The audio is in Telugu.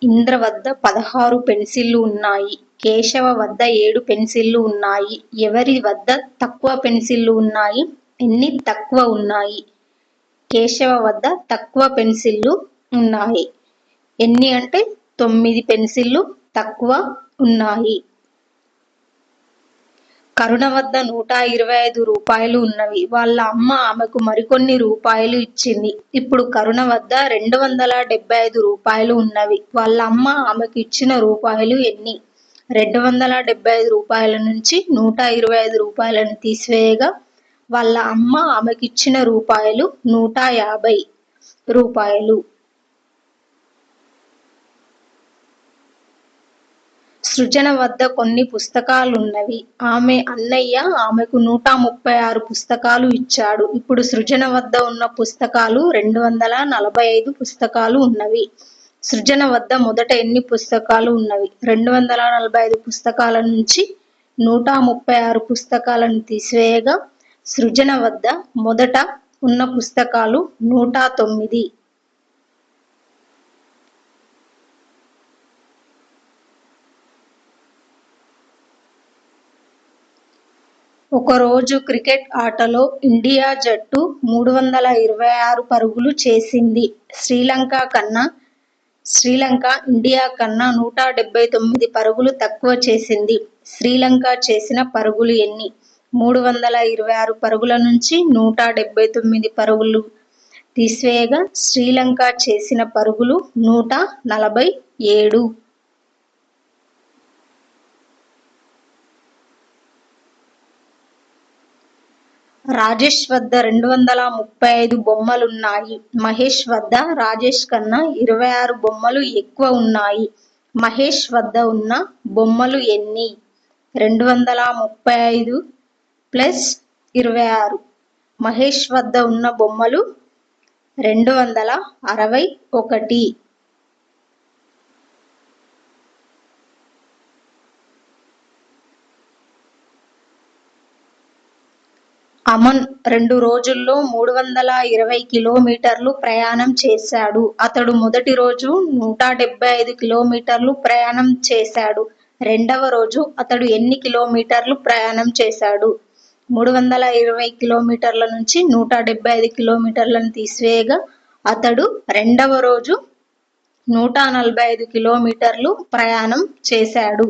ఇంద్ర వద్ద 16 పెన్సిళ్లు ఉన్నాయి. కేశవ వద్ద 7 పెన్సిళ్లు ఉన్నాయి. ఎవరి వద్ద తక్కువ పెన్సిళ్లు ఉన్నాయి? ఎన్ని తక్కువ ఉన్నాయి? కేశవ వద్ద తక్కువ పెన్సిళ్లు ఉన్నాయి. ఎన్ని అంటే 9 పెన్సిళ్లు తక్కువ ఉన్నాయి. కరుణ వద్ద 125 రూపాయలు ఉన్నవి. వాళ్ళ అమ్మ ఆమెకు మరికొన్ని రూపాయలు ఇచ్చింది. ఇప్పుడు కరుణ వద్ద 275 రూపాయలు ఉన్నవి. వాళ్ళ అమ్మ ఆమెకు ఇచ్చిన రూపాయలు ఎన్ని? 275 రూపాయల నుంచి 125 రూపాయలను తీసివేయగా వాళ్ళ అమ్మ ఆమెకు ఇచ్చిన రూపాయలు 150 రూపాయలు. సృజన వద్ద కొన్ని పుస్తకాలున్నవి. ఆమె అన్నయ్య ఆమెకు 136 పుస్తకాలు ఇచ్చాడు. ఇప్పుడు సృజన వద్ద ఉన్న పుస్తకాలు 245 పుస్తకాలు ఉన్నవి. సృజన వద్ద మొదట ఎన్ని పుస్తకాలు ఉన్నవి? 245 పుస్తకాల నుంచి 136 పుస్తకాలను తీసివేయగా సృజన వద్ద మొదట ఉన్న పుస్తకాలు 109. ఒకరోజు క్రికెట్ ఆటలో ఇండియా జట్టు 326 పరుగులు చేసింది. శ్రీలంక ఇండియా కన్నా 179 పరుగులు తక్కువ చేసింది. శ్రీలంక చేసిన పరుగులు ఎన్ని? 326 పరుగుల నుంచి 179 పరుగులు తీసివేయగా శ్రీలంక చేసిన పరుగులు 147. రాజేష్ వద్ద 235 బొమ్మలున్నాయి. మహేష్ వద్ద రాజేష్ కన్నా 26 బొమ్మలు ఎక్కువ ఉన్నాయి. మహేష్ వద్ద ఉన్న బొమ్మలు ఎన్ని? 235 ప్లస్ 26. మహేష్ వద్ద ఉన్న బొమ్మలు 261. అమన్ 2 రోజుల్లో 320 కిలోమీటర్లు ప్రయాణం చేశాడు. అతడు మొదటి రోజు 175 కిలోమీటర్లు ప్రయాణం చేశాడు. రెండవ రోజు అతడు ఎన్ని కిలోమీటర్లు ప్రయాణం చేశాడు? 320 కిలోమీటర్ల నుంచి 175 కిలోమీటర్లను తీసివేయగా అతడు రెండవ రోజు 145 కిలోమీటర్లు ప్రయాణం చేశాడు.